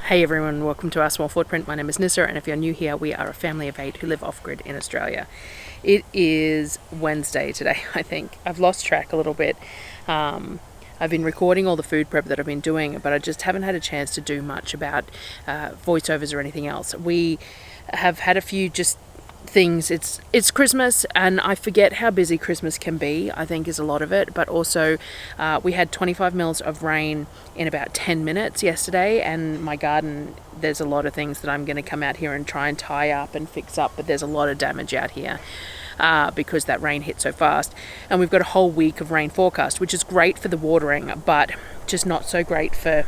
Hey everyone, welcome to our small footprint. My name is Nyssa, and if you're new here, we are a family of 8 who live off-grid in Australia. It is Wednesday today, I think. I've lost track a little bit. I've been recording all the food prep that I've been doing, but I just haven't had a chance to do much about voiceovers or anything else. We have had a few just things. It's Christmas, and I forget how busy Christmas can be, I think is a lot of it. But also we had 25 mils of rain in about 10 minutes yesterday, and my garden, there's a lot of things that I'm going to come out here and try and tie up and fix up, but there's a lot of damage out here because that rain hit so fast. And we've got a whole week of rain forecast, which is great for the watering, but just not so great for...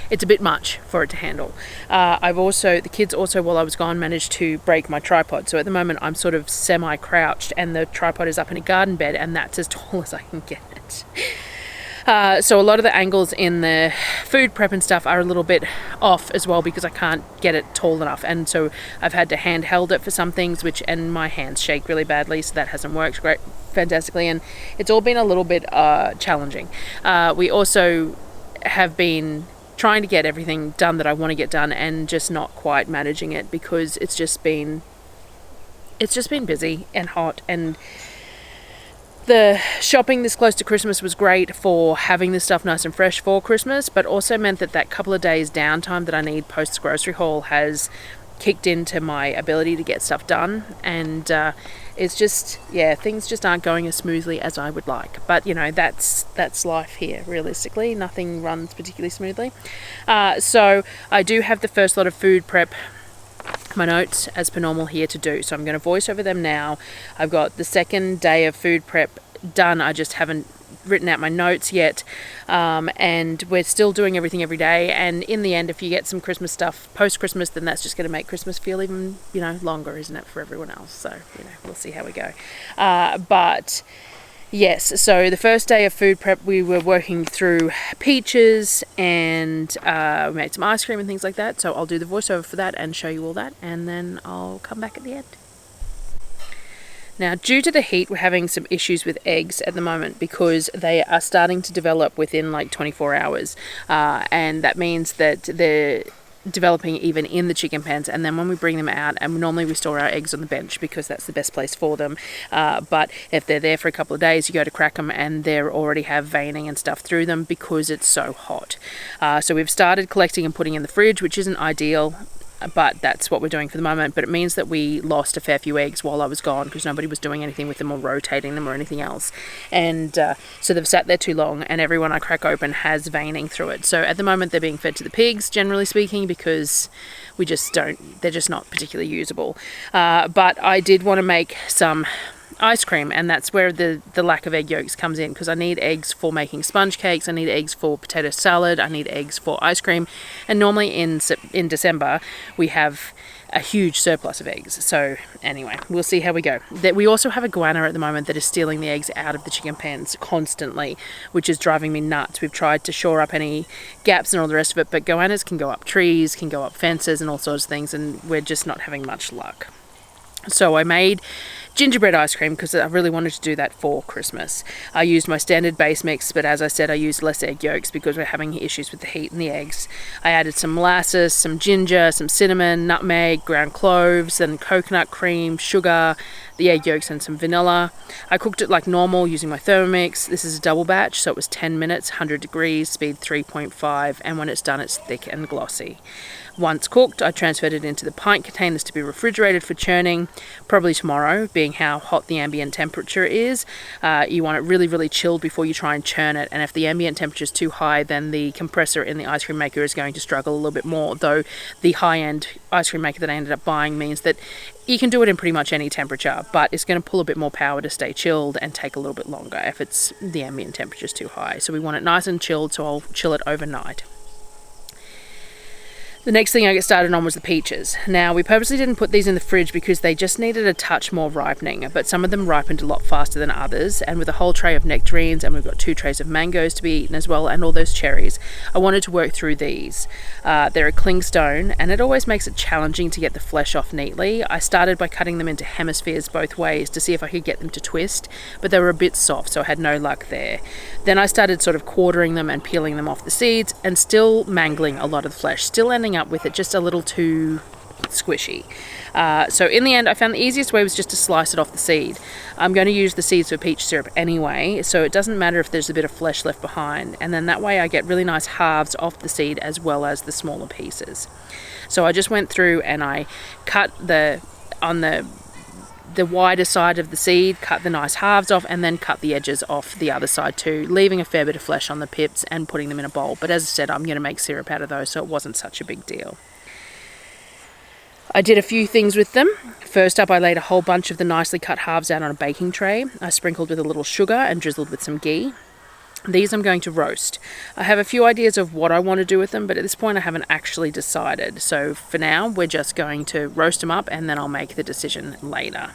It's a bit much for it to handle. The kids also, while I was gone, managed to break my tripod. So at the moment I'm sort of semi-crouched and the tripod is up in a garden bed, and that's as tall as I can get it. So a lot of the angles in the food prep and stuff are a little bit off as well because I can't get it tall enough. And so I've had to handheld it for some things, and my hands shake really badly, so that hasn't worked fantastically. And it's all been a little bit challenging. We also have been trying to get everything done that I want to get done and just not quite managing it because it's just been busy and hot. And the shopping this close to Christmas was great for having the stuff nice and fresh for Christmas, but also meant that couple of days downtime that I need post grocery haul has kicked into my ability to get stuff done. And it's just, things just aren't going as smoothly as I would like. But, that's life here, realistically. Nothing runs particularly smoothly. So I do have the first lot of food prep, my notes, as per normal here to do. So I'm going to voice over them now. I've got the second day of food prep done. I just haven't written out my notes yet, and we're still doing everything every day. And in the end, if you get some Christmas stuff post-Christmas, then that's just going to make Christmas feel even longer, isn't it, for everyone else? So we'll see how we go. But yes, so the first day of food prep we were working through peaches, and we made some ice cream and things like that. So I'll do the voiceover for that and show you all that, and then I'll come back at the end. Now, due to the heat, we're having some issues with eggs at the moment because they are starting to develop within like 24 hours. And that means that they're developing even in the chicken pens. And then when we bring them out, and normally we store our eggs on the bench because that's the best place for them. But if they're there for a couple of days, you go to crack them and they already have veining and stuff through them because it's so hot. So we've started collecting and putting in the fridge, which isn't ideal, but that's what we're doing for the moment. But it means that we lost a fair few eggs while I was gone because nobody was doing anything with them or rotating them or anything else. And so they've sat there too long, and every one I crack open has veining through it. So at the moment they're being fed to the pigs, generally speaking, because they're just not particularly usable. But I did want to make some ice cream, and that's where the lack of egg yolks comes in, because I need eggs for making sponge cakes, I need eggs for potato salad, I need eggs for ice cream. And normally in December we have a huge surplus of eggs. So anyway, we'll see how we go. We also have a goanna at the moment that is stealing the eggs out of the chicken pens constantly, which is driving me nuts. We've tried to shore up any gaps and all the rest of it, but goannas can go up trees, can go up fences and all sorts of things, and we're just not having much luck. So I made gingerbread ice cream because I really wanted to do that for Christmas. I used my standard base mix, but as I said, I used less egg yolks because we're having issues with the heat and the eggs. I added some molasses, some ginger, some cinnamon, nutmeg, ground cloves, and coconut cream, sugar, the egg yolks, and some vanilla. I cooked it like normal using my Thermomix. This is a double batch, so it was 10 minutes, 100 degrees, speed 3.5, and when it's done, it's thick and glossy. Once cooked, I transferred it into the pint containers to be refrigerated for churning, probably tomorrow, being how hot the ambient temperature is. You want it really, really chilled before you try and churn it, and if the ambient temperature is too high, then the compressor in the ice cream maker is going to struggle a little bit more, though the high-end ice cream maker that I ended up buying means that you can do it in pretty much any temperature, but it's going to pull a bit more power to stay chilled and take a little bit longer if the ambient temperature is too high. So we want it nice and chilled, so I'll chill it overnight. The next thing I get started on was the peaches. Now, we purposely didn't put these in the fridge because they just needed a touch more ripening, but some of them ripened a lot faster than others, and with a whole tray of nectarines, and we've got 2 trays of mangoes to be eaten as well, and all those cherries, I wanted to work through these. They're a clingstone, and it always makes it challenging to get the flesh off neatly. I started by cutting them into hemispheres both ways to see if I could get them to twist, but they were a bit soft, so I had no luck there. Then I started sort of quartering them and peeling them off the seeds, and still mangling a lot of the flesh, still ending up with it just a little too squishy. So in the end, I found the easiest way was just to slice it off the seed. I'm going to use the seeds for peach syrup anyway, so it doesn't matter if there's a bit of flesh left behind, and then that way I get really nice halves off the seed as well as the smaller pieces. So I just went through and I cut on the wider side of the seed, cut the nice halves off, and then cut the edges off the other side too, leaving a fair bit of flesh on the pips and putting them in a bowl. But as I said, I'm going to make syrup out of those, so it wasn't such a big deal. I did a few things with them. First up, I laid a whole bunch of the nicely cut halves out on a baking tray. I sprinkled with a little sugar and drizzled with some ghee. These I'm going to roast. I have a few ideas of what I want to do with them, but at this point I haven't actually decided. So for now, we're just going to roast them up, and then I'll make the decision later.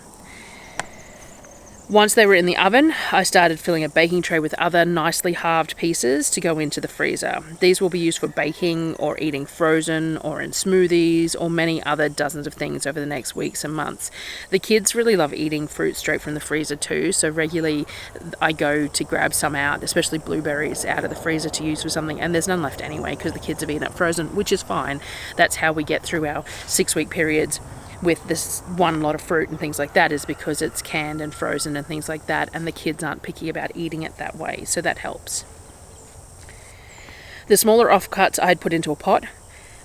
Once they were in the oven, I started filling a baking tray with other nicely halved pieces to go into the freezer. These will be used for baking or eating frozen or in smoothies or many other dozens of things over the next weeks and months. The kids really love eating fruit straight from the freezer too, so regularly I go to grab some out, especially blueberries, out of the freezer to use for something, and there's none left anyway because the kids have eaten it frozen, which is fine. That's how we get through our 6-week periods with this one lot of fruit and things like that, is because it's canned and frozen and things like that, and the kids aren't picky about eating it that way, so that helps. The smaller offcuts I had put into a pot.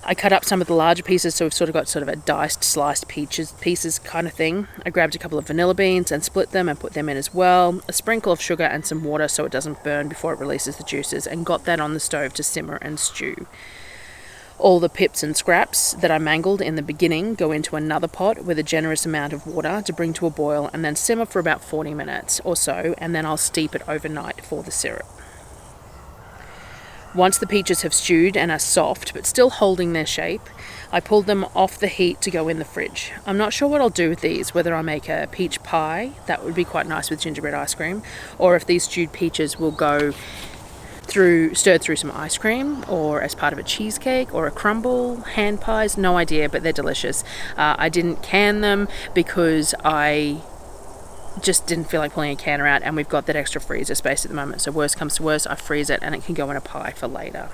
I cut up some of the larger pieces, so we've sort of got sort of a diced, sliced pieces kind of thing. I grabbed a couple of vanilla beans and split them and put them in as well. A sprinkle of sugar and some water so it doesn't burn before it releases the juices, and got that on the stove to simmer and stew. All the pips and scraps that I mangled in the beginning go into another pot with a generous amount of water to bring to a boil, and then simmer for about 40 minutes or so, and then I'll steep it overnight for the syrup. Once the peaches have stewed and are soft but still holding their shape, I pulled them off the heat to go in the fridge. I'm not sure what I'll do with these, whether I make a peach pie, that would be quite nice with gingerbread ice cream, or if these stewed peaches will go stirred through some ice cream, or as part of a cheesecake or a crumble, hand pies, no idea, but they're delicious. I didn't can them because I just didn't feel like pulling a canner out, and we've got that extra freezer space at the moment, so worst comes to worst, I freeze it and it can go in a pie for later.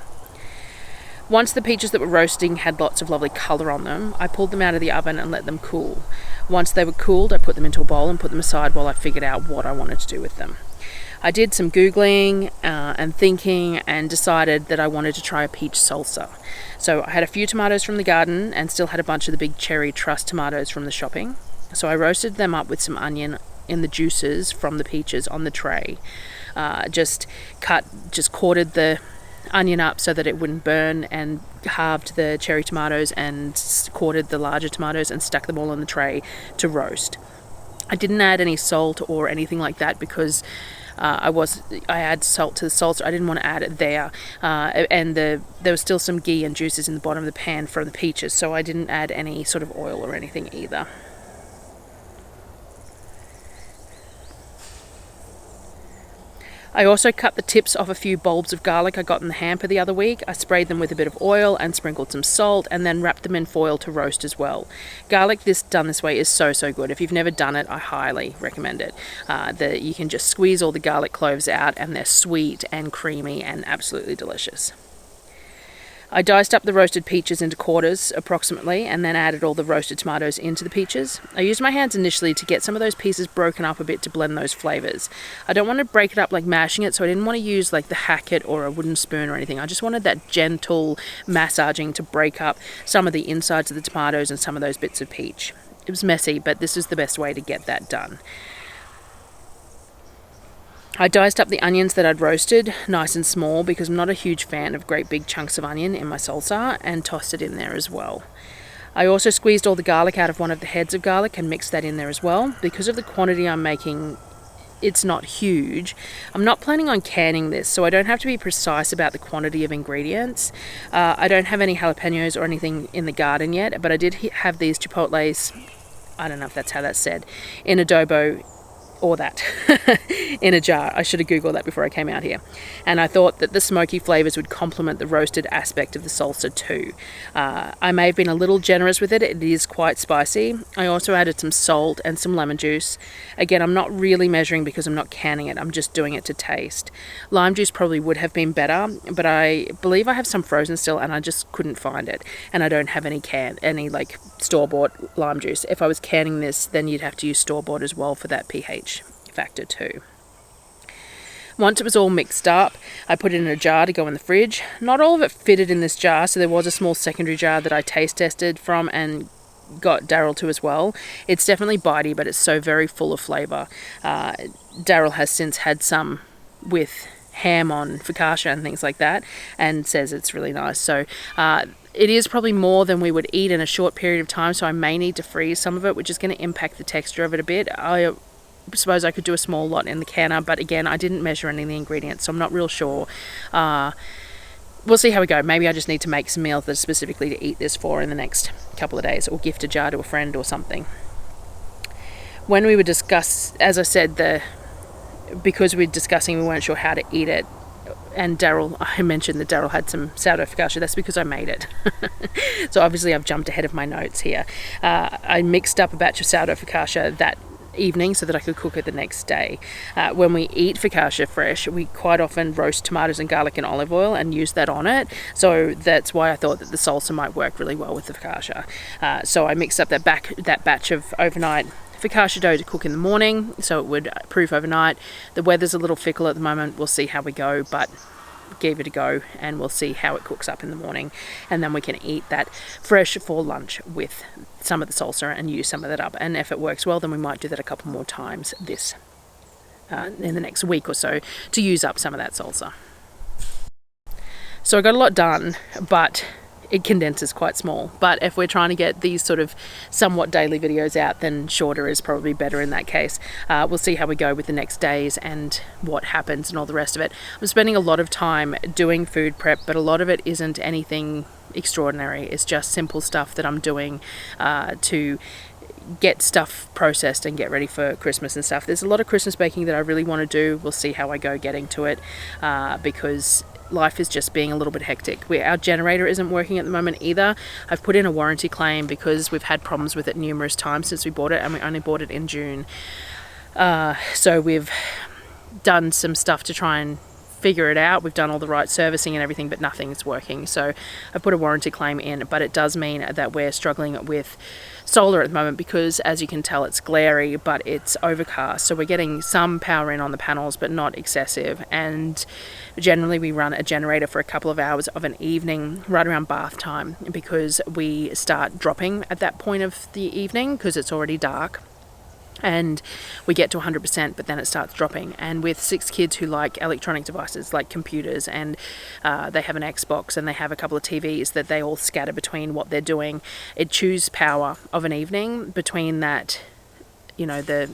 Once the peaches that were roasting had lots of lovely colour on them, I pulled them out of the oven and let them cool. Once they were cooled, I put them into a bowl and put them aside while I figured out what I wanted to do with them. I did some Googling and thinking, and decided that I wanted to try a peach salsa. So I had a few tomatoes from the garden and still had a bunch of the big cherry truss tomatoes from the shopping. So I roasted them up with some onion in the juices from the peaches on the tray. Just quartered the onion up so that it wouldn't burn, and halved the cherry tomatoes and quartered the larger tomatoes and stuck them all on the tray to roast. I didn't add any salt or anything like that because I add salt to the salsa. I didn't want to add it there, and there was still some ghee and juices in the bottom of the pan from the peaches, so I didn't add any sort of oil or anything either. I also cut the tips off a few bulbs of garlic I got in the hamper the other week. I sprayed them with a bit of oil and sprinkled some salt, and then wrapped them in foil to roast as well. Garlic done this way is so good. If you've never done it, I highly recommend it. You can just squeeze all the garlic cloves out, and they're sweet and creamy and absolutely delicious. I diced up the roasted peaches into quarters approximately, and then added all the roasted tomatoes into the peaches. I used my hands initially to get some of those pieces broken up a bit to blend those flavours. I don't want to break it up like mashing it, so I didn't want to use like the hacket or a wooden spoon or anything. I just wanted that gentle massaging to break up some of the insides of the tomatoes and some of those bits of peach. It was messy, but this is the best way to get that done. I diced up the onions that I'd roasted nice and small because I'm not a huge fan of great big chunks of onion in my salsa, and tossed it in there as well. I also squeezed all the garlic out of one of the heads of garlic and mixed that in there as well. Because of the quantity I'm making, it's not huge. I'm not planning on canning this, so I don't have to be precise about the quantity of ingredients. I don't have any jalapenos or anything in the garden yet, but I did have these chipotles, I don't know if that's how that's said, in adobo, or that, in a jar. I should have Googled that before I came out here. And I thought that the smoky flavours would complement the roasted aspect of the salsa too. I may have been a little generous with it. It is quite spicy. I also added some salt and some lemon juice. Again, I'm not really measuring because I'm not canning it. I'm just doing it to taste. Lime juice probably would have been better, but I believe I have some frozen still and I just couldn't find it. And I don't have any like store-bought lime juice. If I was canning this, then you'd have to use store-bought as well for that pH factor too. Once it was all mixed up, I put it in a jar to go in the fridge. Not all of it fitted in this jar, so there was a small secondary jar that I taste tested from and got Darryl to as well. It's definitely bitey, but it's so very full of flavour. Darryl has since had some with ham on focaccia and things like that and says it's really nice. So it is probably more than we would eat in a short period of time, so I may need to freeze some of it, which is going to impact the texture of it a bit. I suppose I could do a small lot in the canner, but again, I didn't measure any of the ingredients, so I'm not real sure. We'll see how we go. Maybe I just need to make some meals that are specifically to eat this for in the next couple of days, or gift a jar to a friend or something. When we were as I said, because we were discussing, we weren't sure how to eat it, and I mentioned that Darryl had some sourdough focaccia. That's because I made it. So obviously I've jumped ahead of my notes here. I mixed up a batch of sourdough focaccia that evening so that I could cook it the next day. When we eat focaccia fresh, we quite often roast tomatoes and garlic in olive oil and use that on it. So that's why I thought that the salsa might work really well with the focaccia. So I mixed up that batch of overnight focaccia dough to cook in the morning, so it would proof overnight. The weather's a little fickle at the moment. We'll see how we go, but give it a go and we'll see how it cooks up in the morning, and then we can eat that fresh for lunch with some of the salsa and use some of that up. And if it works well, then we might do that a couple more times in the next week or so to use up some of that salsa. So I got a lot done, but it condenses quite small. But if we're trying to get these sort of somewhat daily videos out, then shorter is probably better in that case. We'll see how we go with the next days and what happens and all the rest of it. I'm spending a lot of time doing food prep, but a lot of it isn't anything extraordinary. It's just simple stuff that I'm doing to get stuff processed and get ready for Christmas and stuff. There's a lot of Christmas baking that I really want to do. We'll see how I go getting to it, because life is just being a little bit hectic. Our generator isn't working at the moment either. I've put in a warranty claim because we've had problems with it numerous times since we bought it, and we only bought it in June. So we've done some stuff to try and figure it out. We've done all the right servicing and everything, but nothing's working. So I put a warranty claim in, but it does mean that we're struggling with solar at the moment because, as you can tell, it's glary, but it's overcast. So we're getting some power in on the panels, but not excessive. And generally we run a generator for a couple of hours of an evening right around bath time, because we start dropping at that point of the evening because it's already dark. And we get to 100%, but then it starts dropping. And with 6 kids who like electronic devices like computers, and they have an Xbox and they have a couple of TVs that they all scatter between what they're doing, it chews power of an evening between that, the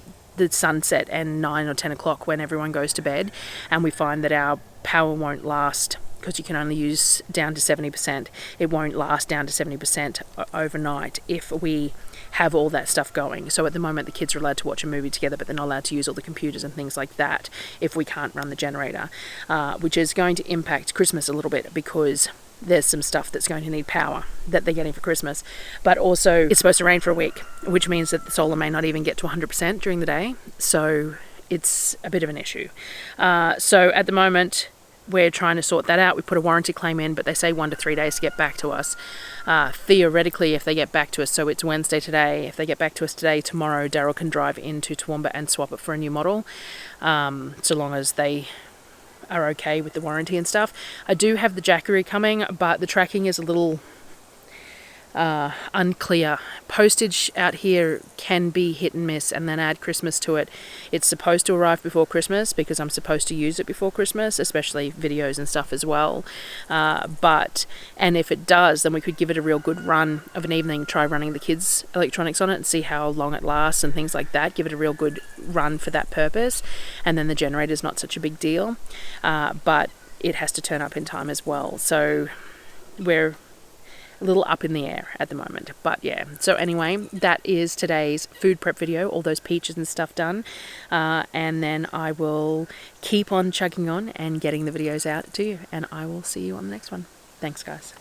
sunset and 9 or 10 o'clock when everyone goes to bed. And we find that our power won't last, because you can only use down to 70%. It won't last down to 70% overnight if we have all that stuff going. So at the moment the kids are allowed to watch a movie together, but they're not allowed to use all the computers and things like that if we can't run the generator, which is going to impact Christmas a little bit, because there's some stuff that's going to need power that they're getting for Christmas. But also it's supposed to rain for a week, which means that the solar may not even get to 100% during the day. So it's a bit of an issue. So at the moment we're trying to sort that out. We put a warranty claim in, but they say 1 to 3 days to get back to us. Theoretically, if they get back to us, so it's Wednesday today, if they get back to us today, tomorrow Darryl can drive into Toowoomba and swap it for a new model, so long as they are okay with the warranty and stuff. I do have the Jackery coming, but the tracking is a little unclear. Postage out here can be hit and miss, and then add Christmas to it. It's supposed to arrive before Christmas because I'm supposed to use it before Christmas, especially videos and stuff as well. And if it does, then we could give it a real good run of an evening, try running the kids' electronics on it and see how long it lasts and things like that. Give it a real good run for that purpose, and then the generator's not such a big deal, but it has to turn up in time as well. So we're a little up in the air at the moment, but yeah. So anyway, that is today's food prep video, all those peaches and stuff done, and then I will keep on chugging on and getting the videos out to you, and I will see you on the next one. Thanks guys.